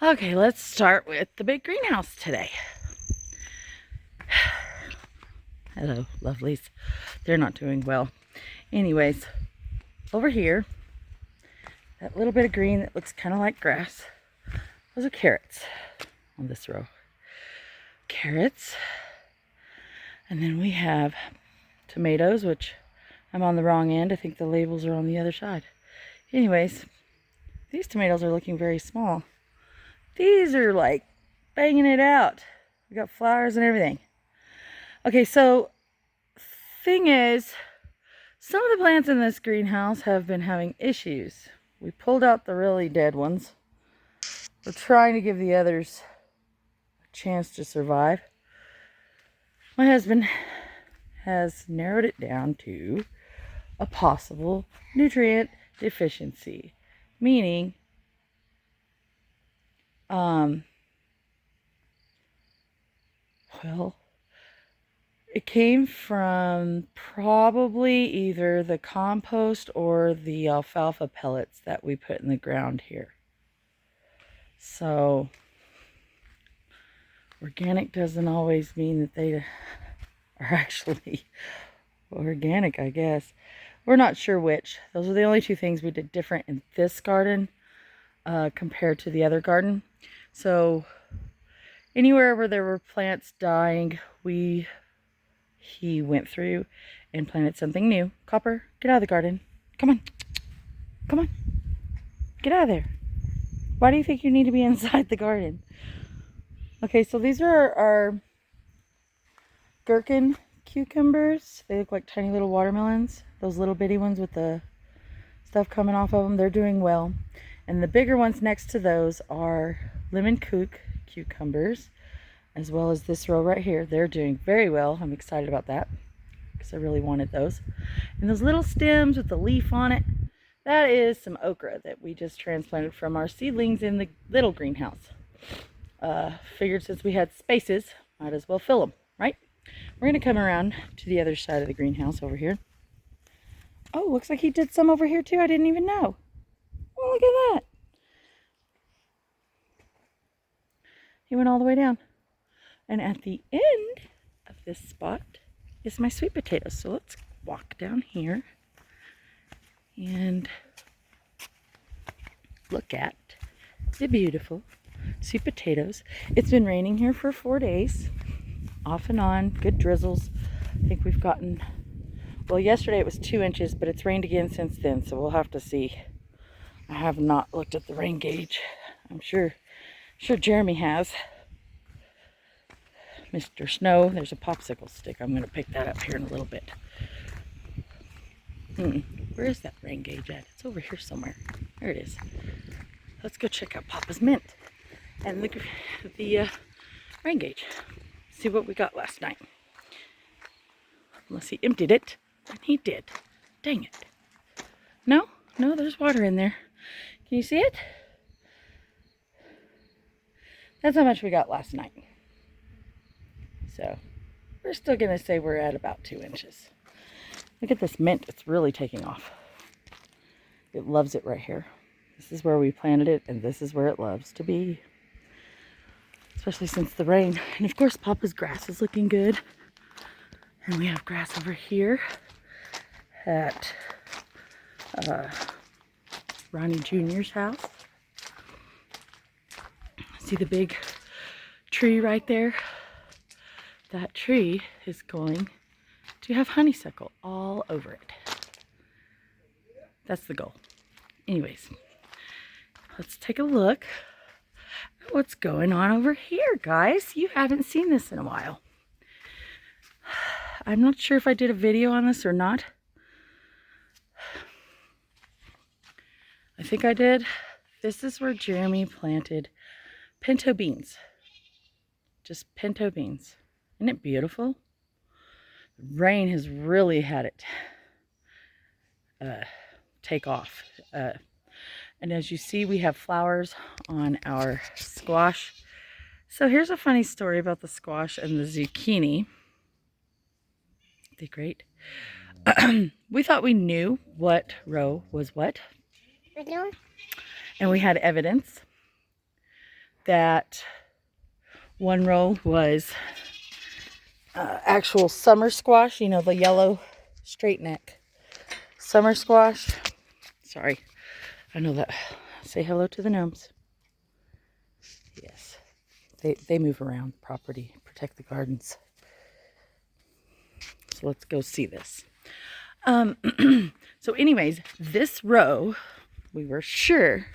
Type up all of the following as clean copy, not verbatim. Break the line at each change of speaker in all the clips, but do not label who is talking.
Okay, let's start with the big greenhouse today. Hello, lovelies. They're not doing well. Anyways, over here, that little bit of green that looks kind of like grass, those are carrots on this row. Carrots. And then we have tomatoes, which I'm on the wrong end. I think the labels are on the other side. Anyways, these tomatoes are looking very small. These are like banging it out. We got flowers and everything. Okay, so thing is, some of the plants in this greenhouse have been having issues. We pulled out the really dead ones. We're trying to give the others a chance to survive. My husband has narrowed it down to a possible nutrient deficiency, meaning well, it came from probably either the compost or the alfalfa pellets that we put in the ground here. So organic doesn't always mean that they are actually organic, I guess. We're not sure which. Those are the only two things we did different in this garden compared to the other garden. So anywhere where there were plants dying, he went through and planted something new. Copper, get out of the garden. Come on. Come on. Get out of there. Why do you think you need to be inside the garden? Okay, so these are our gherkin cucumbers. They look like tiny little watermelons. Those little bitty ones with the stuff coming off of them, they're doing well. And the bigger ones next to those are lemon kook cucumbers, as well as this row right here. They're doing very well. I'm excited about that because I really wanted those. And those little stems with the leaf on it, that is some okra that we just transplanted from our seedlings in the little greenhouse. Figured since we had spaces, might as well fill them, right? We're going to come around to the other side of the greenhouse over here. Oh, looks like he did some over here too. I didn't even know. Oh, look at that. He went all the way down. And at the end of this spot is my sweet potatoes. So let's walk down here and look at the beautiful sweet potatoes. It's been raining here for 4 days, off and on, good drizzles. I think we've gotten, well, yesterday it was 2 inches, but it's rained again since then, so we'll have to see. I have not looked at the rain gauge. I'm sure Jeremy has. Mr. Snow, there's a popsicle stick. I'm going to pick that up here in a little bit. Where is that rain gauge at? It's over here somewhere. There it is. Let's go check out Papa's mint and the rain gauge. See what we got last night. Unless he emptied it, and he did. Dang it. No, there's water in there. Can you see it? That's how much we got last night. So we're still going to say we're at about 2 inches. Look at this mint. It's really taking off. It loves it right here. This is where we planted it, and this is where it loves to be. Especially since the rain. And of course, Papa's grass is looking good. And we have grass over here at Ronnie Jr.'s house. See the big tree right there? That tree is going to have honeysuckle all over it. That's the goal. Anyways, let's take a look at what's going on over here, guys. You haven't seen this in a while. I'm not sure if I did a video on this or not. I think I did. This is where Jeremy planted pinto beans. Just pinto beans. Isn't it beautiful? The rain has really had it take off. And as you see, we have flowers on our squash. So here's a funny story about the squash and the zucchini. They're great. We thought we knew what row was what. And we had evidence. that one row was actual summer squash, you know, the yellow straight neck summer squash. Sorry, I know that. Say hello to the gnomes. Yes, they move around the property, protect the gardens. So let's go see this. So anyways, this row we were sure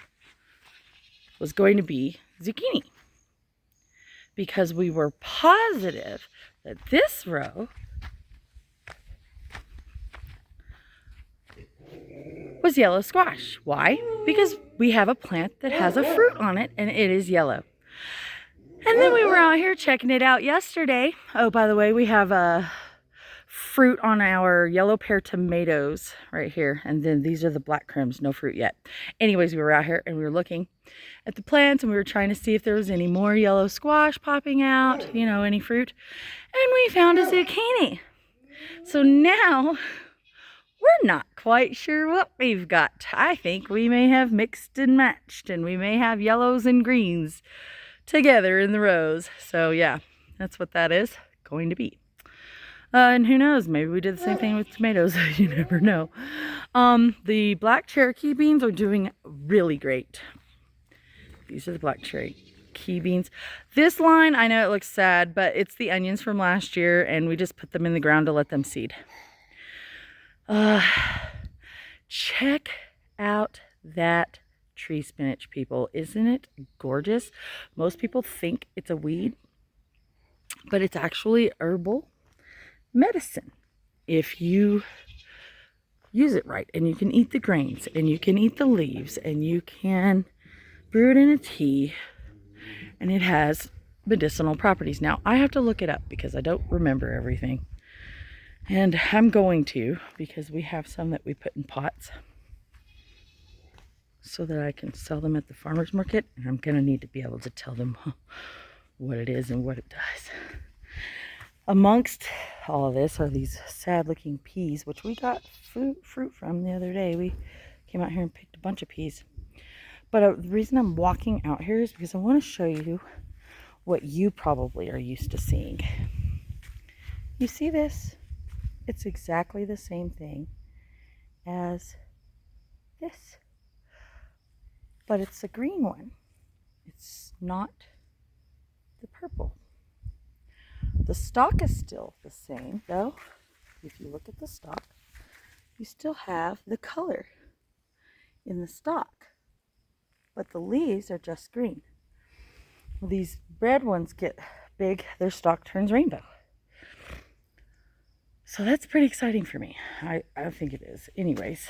was going to be zucchini, because we were positive that this row was yellow squash. Why? Because we have a plant that has a fruit on it and it is yellow. And then we were out here checking it out yesterday. Oh, by the way, we have a fruit on our yellow pear tomatoes right here. And then these are the black crims, no fruit yet. Anyways, we were out here and we were looking at the plants and we were trying to see if there was any more yellow squash popping out, you know, any fruit. And we found a zucchini. So now we're not quite sure what we've got. I think we may have mixed and matched, and we may have yellows and greens together in the rows. So yeah, that's what that is going to be. And who knows, maybe we did the same thing with tomatoes. You never know. The black Cherokee beans are doing really great. These are the black Cherokee beans. This line, I know it looks sad, but it's the onions from last year, and we just put them in the ground to let them seed. Check out that tree spinach, people. Isn't it gorgeous? Most people think it's a weed, but it's actually herbal medicine if you use it right. And you can eat the grains, and you can eat the leaves, and you can brew it in a tea, and it has medicinal properties. Now, I have to look it up because I don't remember everything. And I'm going to, because we have some that we put in pots so that I can sell them at the farmer's market. And I'm going to need to be able to tell them what it is and what it does. Amongst all of this are these sad looking peas, which we got fruit from the other day. We came out here and picked a bunch of peas. But the reason I'm walking out here is because I want to show you what you probably are used to seeing. You see this? It's exactly the same thing as this, but it's a green one. It's not the purple. The stalk is still the same, though. If you look at the stalk, you still have the color in the stalk, but the leaves are just green. Well, these red ones get big, their stalk turns rainbow. So that's pretty exciting for me. I think it is. Anyways,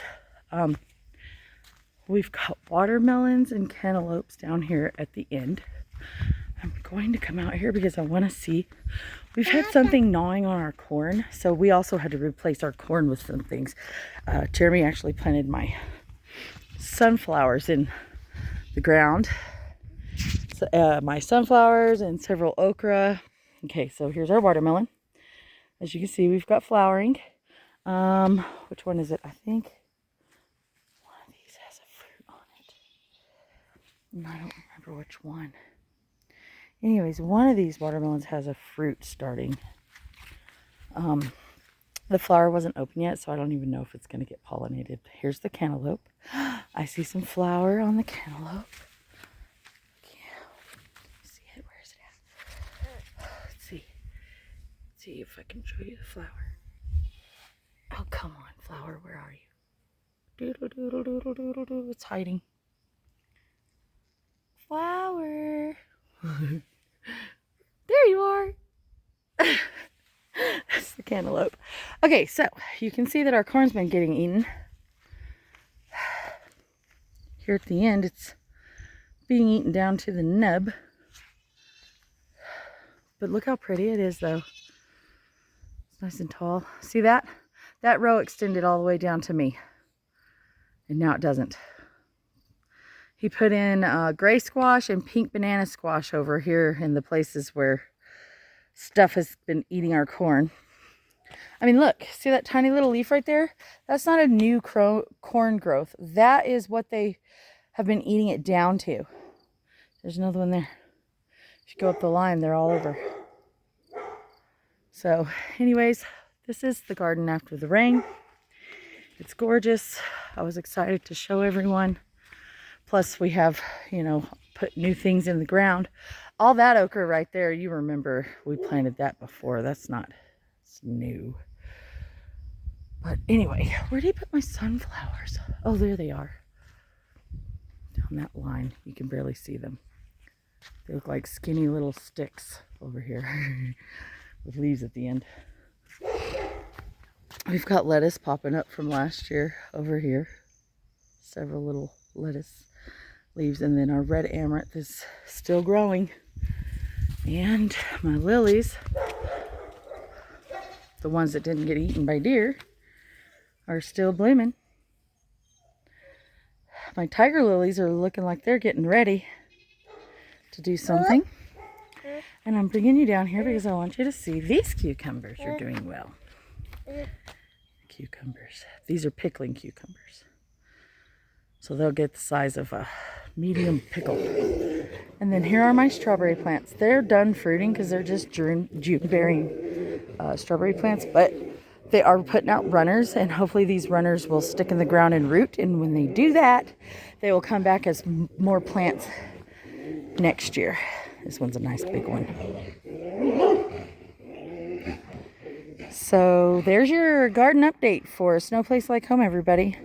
we've got watermelons and cantaloupes down here at the end. I'm going to come out here because I want to see. We've had something gnawing on our corn, so we also had to replace our corn with some things. Jeremy actually planted my sunflowers in the ground. So, my sunflowers and several okra. Okay, so here's our watermelon. As you can see, we've got flowering. Which one is it? I think one of these has a fruit on it. And I don't remember which one. Anyways, one of these watermelons has a fruit starting. The flower wasn't open yet, so I don't even know if it's going to get pollinated. Here's the cantaloupe. I see some flower on the cantaloupe. See it? Where is it at? Let's see. Let's see if I can show you the flower. Oh, come on, flower, where are you? Doodle, doodle, doodle, doodle, doodle. It's hiding. Flower. There you are. That's the cantaloupe. Okay, so you can see that our corn's been getting eaten. Here at the end, it's being eaten down to the nub. But look how pretty it is, though. It's nice and tall. See that? That row extended all the way down to me. And now it doesn't. He put in gray squash and pink banana squash over here in the places where stuff has been eating our corn. I mean, look, see that tiny little leaf right there? That's not a new corn growth. That is what they have been eating it down to. There's another one there. If you go up the line, they're all over. So anyways, this is the garden after the rain. It's gorgeous. I was excited to show everyone. Plus we have, you know, put new things in the ground. All that okra right there, you remember we planted that before. It's new. But anyway, where did he put my sunflowers? Oh, there they are. Down that line, you can barely see them. They look like skinny little sticks over here with leaves at the end. We've got lettuce popping up from last year over here. Several little lettuce leaves, and then our red amaranth is still growing. And my lilies, the ones that didn't get eaten by deer, are still blooming. My tiger lilies are looking like they're getting ready to do something. And I'm bringing you down here because I want you to see these cucumbers are doing well. Cucumbers. These are pickling cucumbers. So they'll get the size of a medium pickle. And then here are my strawberry plants. They're done fruiting because they're just June bearing strawberry plants, but they are putting out runners, and hopefully these runners will stick in the ground and root. And when they do that, they will come back as more plants next year. This one's a nice big one. So there's your garden update for Snow Place Like Home, everybody.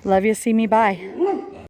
Love you. See me. Bye.